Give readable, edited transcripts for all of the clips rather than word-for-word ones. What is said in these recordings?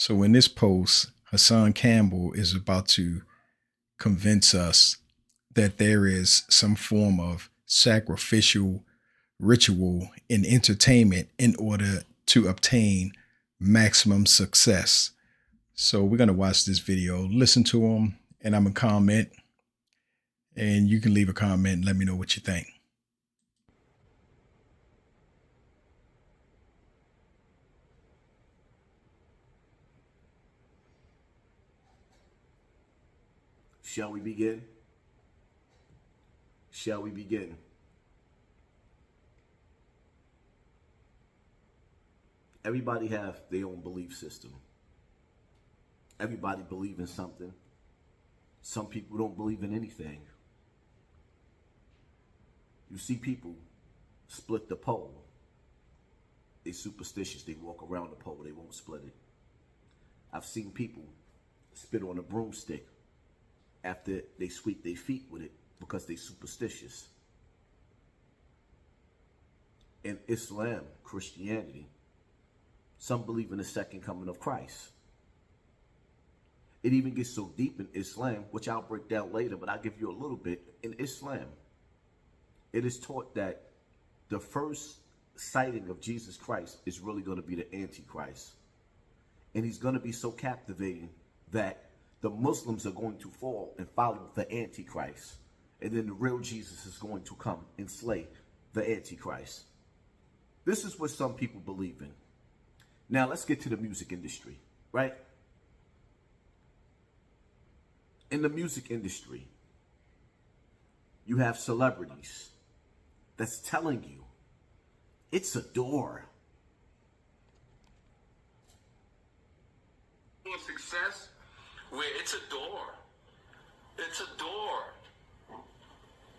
So in this post, Hassan Campbell is about to convince us that there is some form of sacrificial ritual and entertainment in order to obtain maximum success. So we're going to watch this video, listen to him, and I'm going to comment. And you can leave a comment and let me know what you think. Shall we begin? Shall we begin? Everybody have their own belief system. Everybody believe in something. Some people don't believe in anything. You see people split the pole. They superstitious. They walk around the pole. They won't split it. I've seen people spit on a broomstick after they sweep their feet with it because they superstitious. In Islam, Christianity, some believe in the second coming of Christ. It even gets so deep in Islam, which I'll break down later, but I'll give you a little bit. In Islam, it is taught that the first sighting of Jesus Christ is really going to be the Antichrist. And he's going to be so captivating that the Muslims are going to fall and follow the Antichrist. And then the real Jesus is going to come and slay the Antichrist. This is what some people believe in. Now let's get to the music industry, right? In the music industry, you have celebrities that's telling you it's a door. Success where it's a door. It's a door.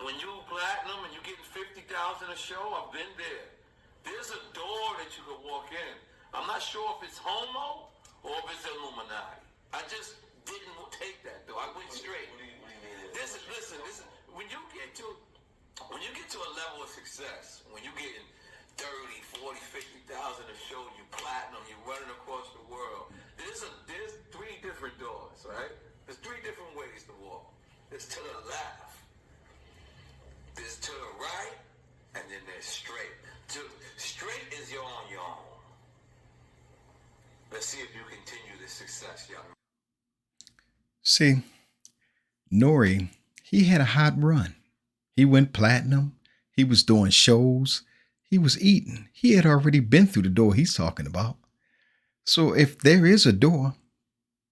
When you platinum and you getting 50,000 a show, I've been there. There's a door that you can walk in. I'm not sure if it's homo or if it's Illuminati. I just didn't take that though. I went straight. Listen, when you get to a level of success, when you're getting 30, 40, 50,000 a show, you platinum, you're running across the world. There's three different doors, right? There's three different ways to walk. There's to the left, there's to the right, and then there's straight. Straight is you're on your own. Let's see if you continue this success, young man. See, Nori, he had a hot run. He went platinum. He was doing shows. He was eating. He had already been through the door he's talking about. So if there is a door,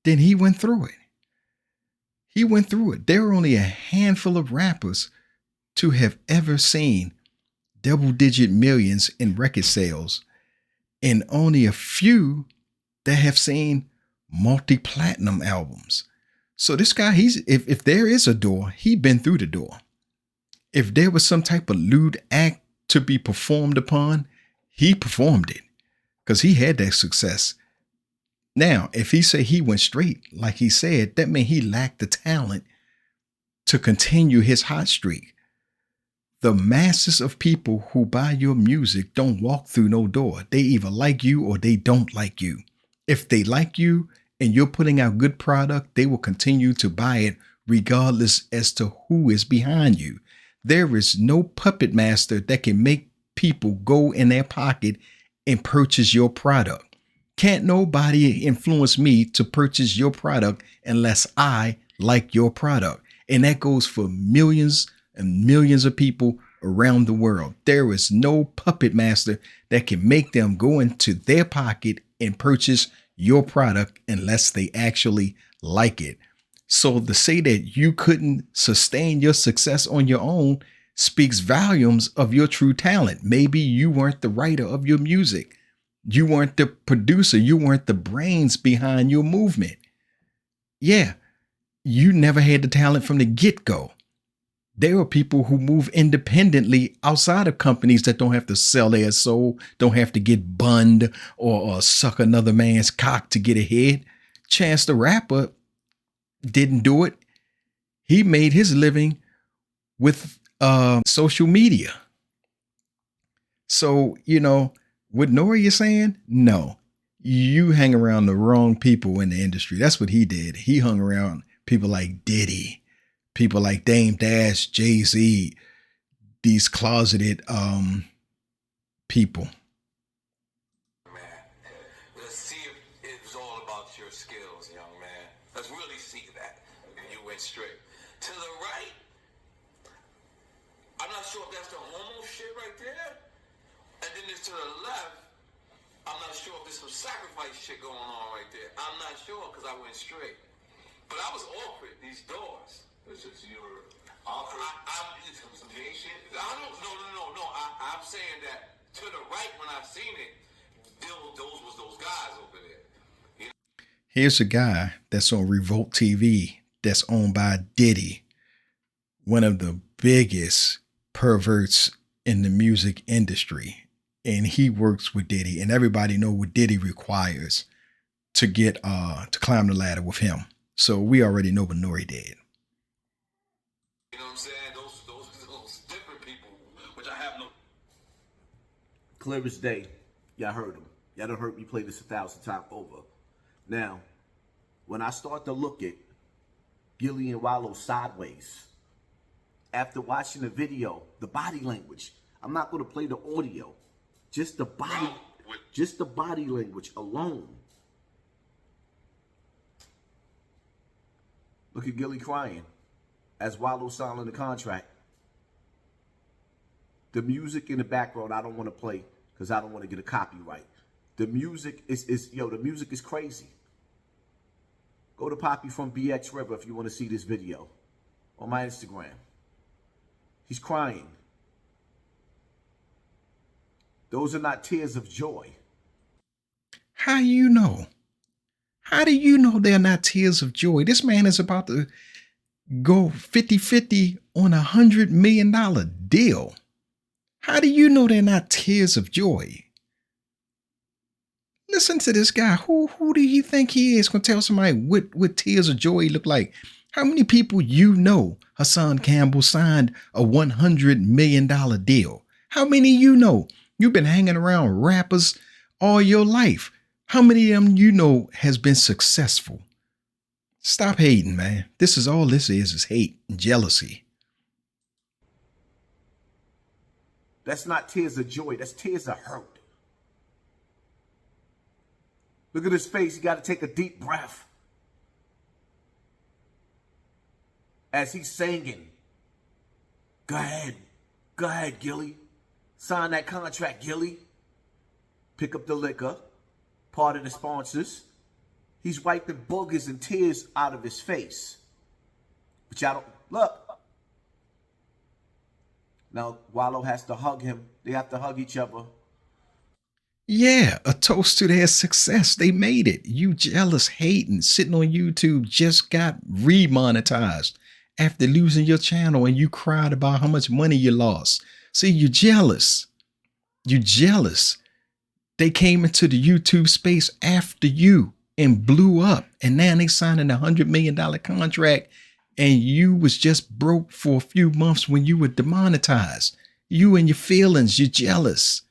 then he went through it. He went through it. There are only a handful of rappers to have ever seen double-digit millions in record sales, and only a few that have seen multi-platinum albums. So this guy, if there is a door, he'd been through the door. If there was some type of lewd act to be performed upon, he performed it because he had that success. Now, if he say he went straight, like he said, that means he lacked the talent to continue his hot streak. The masses of people who buy your music don't walk through no door. They either like you or they don't like you. If they like you and you're putting out good product, they will continue to buy it regardless as to who is behind you. There is no puppet master that can make people go in their pocket and purchase your product. Can't nobody influence me to purchase your product unless I like your product. And that goes for millions and millions of people around the world. There is no puppet master that can make them go into their pocket and purchase your product unless they actually like it. So to say that you couldn't sustain your success on your own speaks volumes of your true talent. Maybe you weren't the writer of your music. You weren't the producer. You weren't the brains behind your movement. Yeah, you never had the talent from the get-go. There are people who move independently outside of companies that don't have to sell their soul, don't have to get bunned or suck another man's cock to get ahead. Chance the Rapper didn't do it. He made his living with social media. So, what Nori is saying? No, You hang around the wrong people in the industry. That's what he did. He hung around people like Diddy, people like Dame Dash, Jay-Z, these closeted people. Man, let's see if it's all about your skills, young man. Let's really see that. You went straight. To the right, I'm not sure if that's the homo shit right there. And then there's to the left, I'm not sure if there's some sacrifice shit going on right there. I'm not sure because I went straight. But I was offered these doors. This is your offer. No. I'm saying that to the right when I seen it, those was those guys over there. You know? Here's a guy that's on Revolt TV that's owned by Diddy, one of the biggest perverts in the music industry. And he works with Diddy, and everybody know what Diddy requires to get to climb the ladder with him. So we already know what Nori did. You know what I'm saying? Those different people, which I have no. Clear as day, y'all heard him. Y'all done heard me play this 1,000 times over. Now, when I start to look at Gilly and Walo sideways, after watching the video, the body language, I'm not going to play the audio. Just the body language alone. Look at Gilly crying as Walo signing the contract. The music in the background I don't want to play because I don't want to get a copyright. The music the music is crazy. Go to Poppy from BX River if you want to see this video on my Instagram. He's crying. Those are not tears of joy. How you know? How do you know they're not tears of joy? This man is about to go 50-50 on $100 million deal. How do you know they're not tears of joy? Listen to this guy. Who do you think he is going to tell somebody what tears of joy look like? How many people you know Hassan Campbell signed a $100 million deal? How many you know? You've been hanging around rappers all your life. How many of them you know has been successful? Stop hating, man. This is all this is hate and jealousy. That's not tears of joy. That's tears of hurt. Look at his face. You got to take a deep breath. As he's singing. Go ahead. Go ahead, Gilly. Sign that contract, Gilly. Pick up the liquor. Part of the sponsors. He's wiping boogers and tears out of his face. But y'all don't... Look. Now, Walo has to hug him. They have to hug each other. Yeah, a toast to their success. They made it. You jealous hating sitting on YouTube just got remonetized after losing your channel and you cried about how much money you lost. See, you're jealous. You're jealous. They came into the YouTube space after you and blew up. And now they signing a $100 million contract and you was just broke for a few months when you were demonetized. You and your feelings, you're jealous.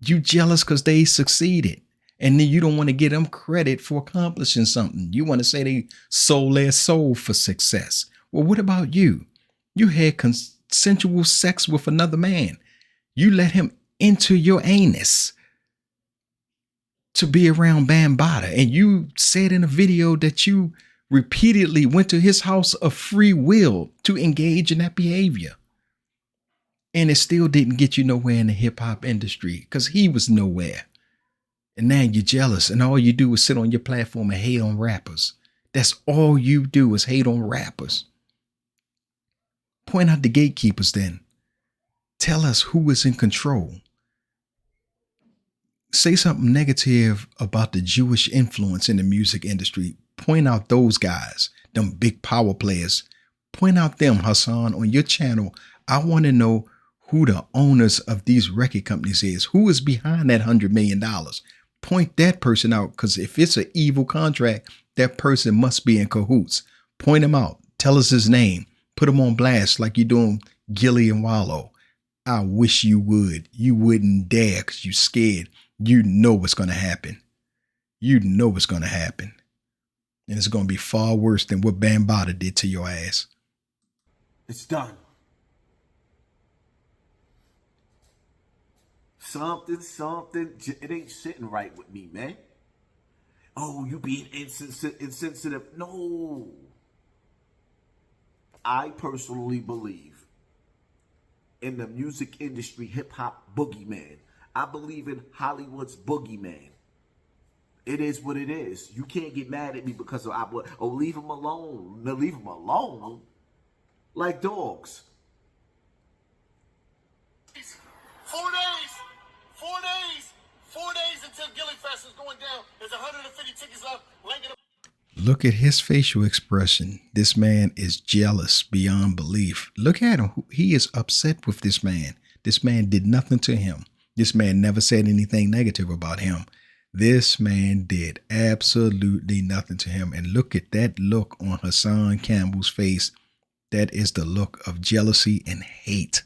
You jealous because they succeeded. And then you don't want to give them credit for accomplishing something. You want to say they sold their soul for success. Well, what about you? You had consensual sex with another man. You let him into your anus to be around Bambaataa. And you said in a video that you repeatedly went to his house of free will to engage in that behavior. And it still didn't get you nowhere in the hip hop industry because he was nowhere. And now you're jealous and all you do is sit on your platform and hate on rappers. That's all you do is hate on rappers. Point out the gatekeepers then. Tell us who is in control. Say something negative about the Jewish influence in the music industry. Point out those guys, them big power players. Point out them, Hassan, on your channel. I want to know who the owners of these record companies is. Who is behind that $100 million? Point that person out, because if it's an evil contract, that person must be in cahoots. Point him out. Tell us his name. Put him on blast like you're doing Gilly and Walo. I wish you would. You wouldn't dare because you're scared. You know what's going to happen. you know it's going to happen. And it's going to be far worse than what Bambaataa did to your ass. It's done. Something, it ain't sitting right with me, man. Oh, you being insensitive. No. I personally believe in the music industry hip-hop boogeyman. I believe in Hollywood's boogeyman. It is what it is. You can't get mad at me because of leave him alone. No, leave him alone. Like dogs. 4 days. 4 days until Gillie Fest is going down. There's 150 tickets left. Look at his facial expression. This man is jealous beyond belief. Look at him. He is upset with this man. This man did nothing to him. This man never said anything negative about him. This man did absolutely nothing to him. And look at that look on Hassan Campbell's face. That is the look of jealousy and hate.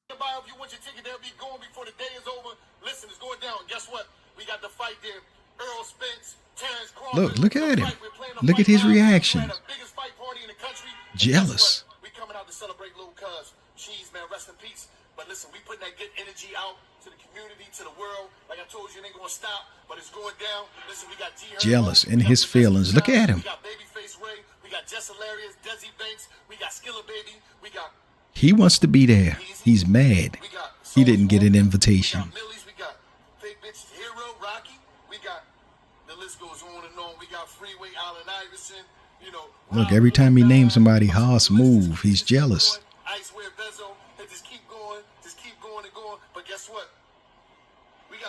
If you want your ticket, they'll be going before the day is over. Listen, it's going down. Guess what? We got the fight there. Earl Spence, Terrence Crawford. Look at him. Look at his reaction. Jealous. We coming out to celebrate little cuz. Cheese, man, rest in peace. But listen, we putting that good energy out to the community, to the world. Like I told you, it ain't gonna stop, but it's going down. Listen, we got jealous in his feelings. Look at him. We got Babyface Ray. We got Jess Hilarious, Desi Banks. We got Skilla Baby. We got. He wants to be there. He's mad. He didn't get an invitation. We got Fake Bitch Hero, Rocky. We got, the list goes on and on. We got Freeway, Allen Iverson. You know. Look, every time he names somebody Haas move, he's jealous. Icewear Bezo. They just keep going and going. But guess what?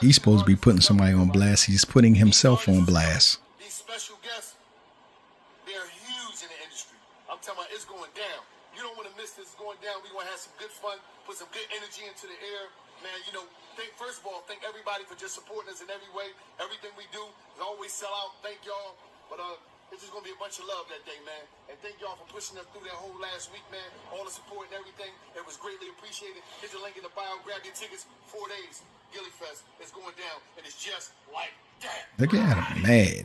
He's supposed to be putting somebody on blast. He's putting himself on blast. These special guests, they're huge in the industry. I'm talking about it's going down. You don't want to miss this. It's going down. We're going to have some good fun, put some good energy into the air. Man, you know, first of all, thank everybody for just supporting us in every way. Everything we do is always sell out. Thank y'all. But it's just going to be a bunch of love that day, man. And thank y'all for pushing us through that whole last week, man. All the support and everything. It was greatly appreciated. Hit the link in the bio. Grab your tickets. 4 days. Gillie Fest is going down. And it's just like that. Look at him, mad.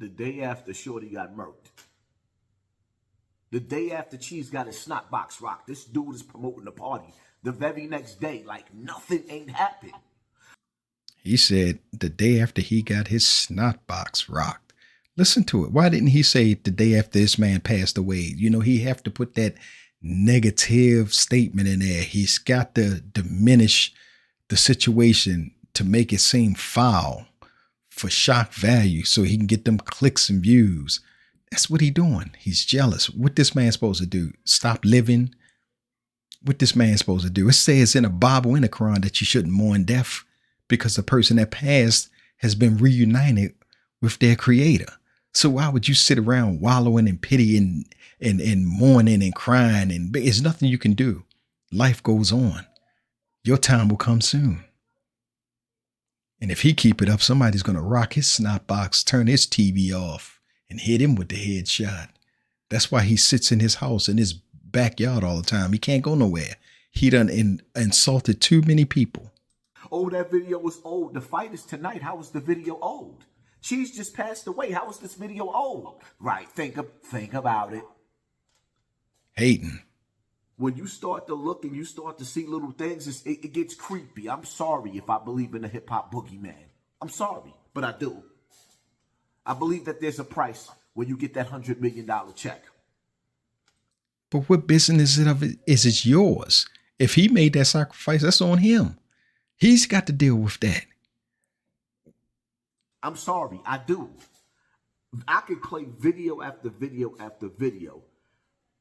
The day after Shorty got murked. The day after Cheese got his snot box rocked. This dude is promoting the party. The very next day, like nothing ain't happened. He said the day after he got his snot box rocked. Listen to it. Why didn't he say the day after this man passed away? You know, he have to put that negative statement in there. He's got to diminish the situation to make it seem foul for shock value so he can get them clicks and views. That's what he doing. He's jealous. What this man supposed to do? Stop living? What this man supposed to do? It says in a Bible in the Quran that you shouldn't mourn death because the person that passed has been reunited with their creator. So why would you sit around wallowing in pity and mourning and crying? And there's nothing you can do. Life goes on. Your time will come soon. And if he keep it up, somebody's going to rock his snot box, turn his TV off, and hit him with the headshot. That's why he sits in his house, in his backyard all the time. He can't go nowhere. He done insulted too many people. Oh, that video was old. The fight is tonight. How is the video old? Cheese just passed away. How is this video old? Right. Think about it. Hating. When you start to look and you start to see little things, it gets creepy. I'm sorry if I believe in the hip-hop boogeyman. I'm sorry, but I do. I believe that there's a price when you get that $100 million check. But what business is it yours? If he made that sacrifice, that's on him. He's got to deal with that. I'm sorry, I do. I could play video after video after video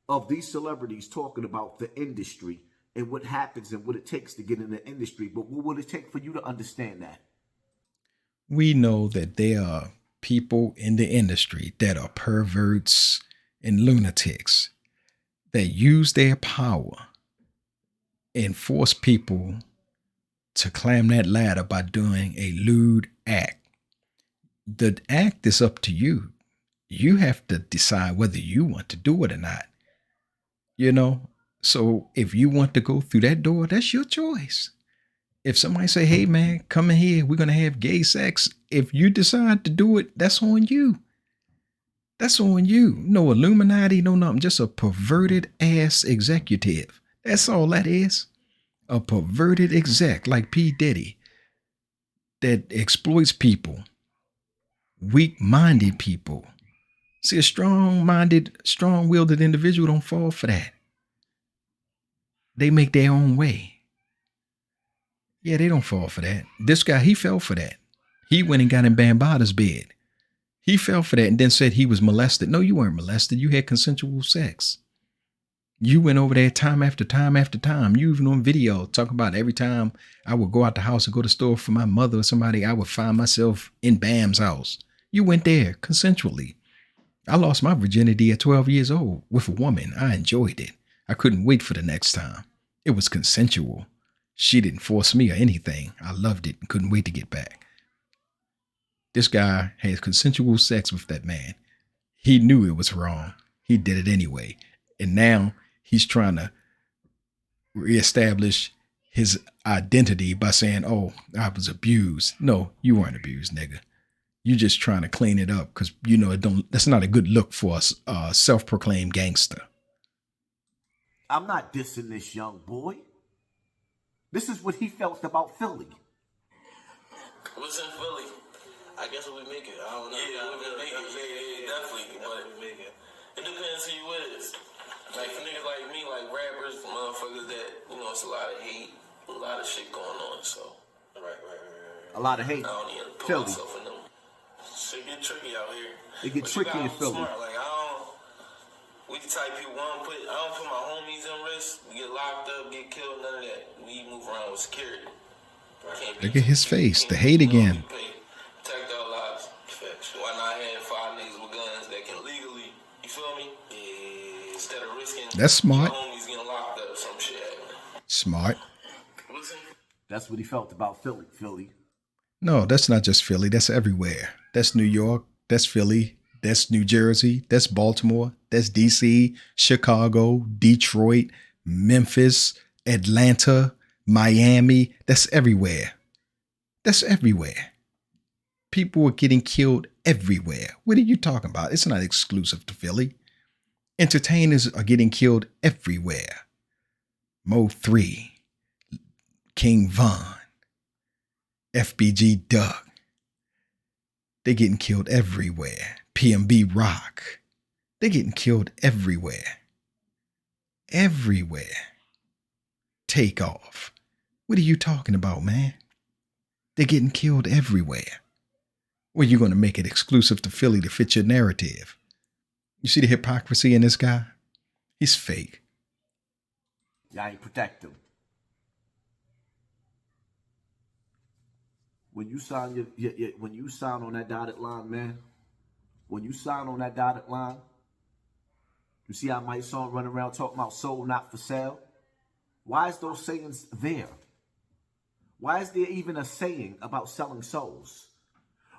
of these celebrities talking about the industry and what happens and what it takes to get in the industry. But what will it take for you to understand that? We know that there are people in the industry that are perverts and lunatics that use their power and force people to climb that ladder by doing a lewd act. The act is up to you. You have to decide whether you want to do it or not. You know, so if you want to go through that door, that's your choice. If somebody say, hey man, come in here, we're gonna have gay sex. If you decide to do it, that's on you. That's on you. No Illuminati, no nothing. Just a perverted ass executive. That's all that is. A perverted exec like P. Diddy that exploits people, weak-minded people. See, a strong-minded, strong-willed individual don't fall for that. They make their own way. Yeah, they don't fall for that. This guy, he fell for that. He went and got in Bambaata's bed. He fell for that and then said he was molested. No, you weren't molested. You had consensual sex. You went over there time after time after time. You even on video talking about every time I would go out the house and go to the store for my mother or somebody, I would find myself in Bam's house. You went there consensually. I lost my virginity at 12 years old with a woman. I enjoyed it. I couldn't wait for the next time. It was consensual. She didn't force me or anything. I loved it and couldn't wait to get back. This guy had consensual sex with that man. He knew it was wrong. He did it anyway. And now he's trying to reestablish his identity by saying, oh, I was abused. No, you weren't abused, nigga. You just trying to clean it up because, you know, that's not a good look for a self-proclaimed gangster. I'm not dissing this young boy. This is what he felt about Philly. What's in Philly? I guess we make it. I don't know. Yeah, we make it. Yeah, definitely. But it depends who you is. Like for niggas like me, like rappers, motherfuckers that, you know, it's a lot of hate, a lot of shit going on. So, right. A lot of hate. I don't even put Philly. myself in them. Shit get tricky out here. It get tricky in Philly. Smart. Like we the type people I don't put my homies in risk. We get locked up, get killed, none of that. We move around with security. Look at his face, the hate again. Protect our lives. Why not have 5 niggas with guns that can legally, you feel me? Instead of risking that's smart. Your homies getting locked up, some shit happening. Smart. That's what he felt about Philly. No, that's not just Philly. That's everywhere. That's New York. That's Philly. That's New Jersey. That's Baltimore. That's DC, Chicago, Detroit, Memphis, Atlanta, Miami. That's everywhere. That's everywhere. People are getting killed everywhere. What are you talking about? It's not exclusive to Philly. Entertainers are getting killed everywhere. Mo 3, King Von, FBG Doug. They're getting killed everywhere. PMB Rock. They're getting killed everywhere. Everywhere. Takeoff. What are you talking about, man? They're getting killed everywhere. Well, you're going to make it exclusive to Philly to fit your narrative. You see the hypocrisy in this guy? He's fake. Y'all ain't protect him. When you sign when you sign on that dotted line, man. When you sign on that dotted line, you see how my song running around talking about soul not for sale? Why is those sayings there? Why is there even a saying about selling souls?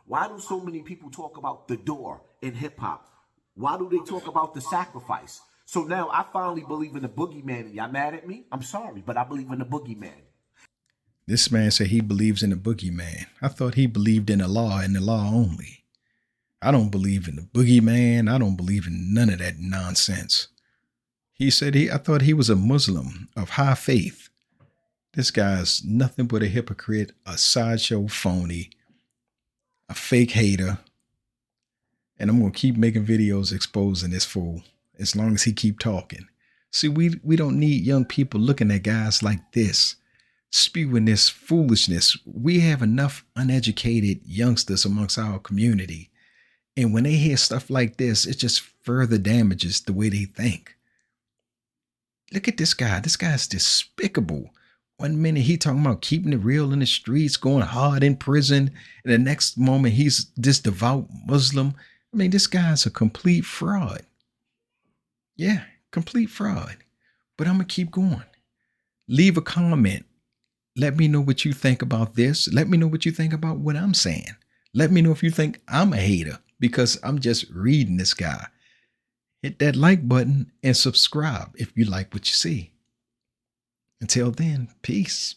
Why do so many people talk about the door in hip hop? Why do they talk about the sacrifice? So now I finally believe in the boogeyman, and y'all mad at me? I'm sorry, but I believe in the boogeyman. This man said he believes in the boogeyman. I thought he believed in the law and the law only. I don't believe in the boogeyman. I don't believe in none of that nonsense. He said I thought he was a Muslim of high faith. This guy's nothing but a hypocrite, a sideshow phony, a fake hater. And I'm going to keep making videos exposing this fool as long as he keep talking. See, we don't need young people looking at guys like this, spewing this foolishness. We have enough uneducated youngsters amongst our community. And when they hear stuff like this, it just further damages the way they think. Look at this guy. This guy's despicable. 1 minute he talking about keeping it real in the streets, going hard in prison. And the next moment he's this devout Muslim. I mean, this guy's a complete fraud. Yeah, complete fraud. But I'm going to keep going. Leave a comment. Let me know what you think about this. Let me know what you think about what I'm saying. Let me know if you think I'm a hater because I'm just reading this guy. Hit that like button and subscribe if you like what you see. Until then, peace.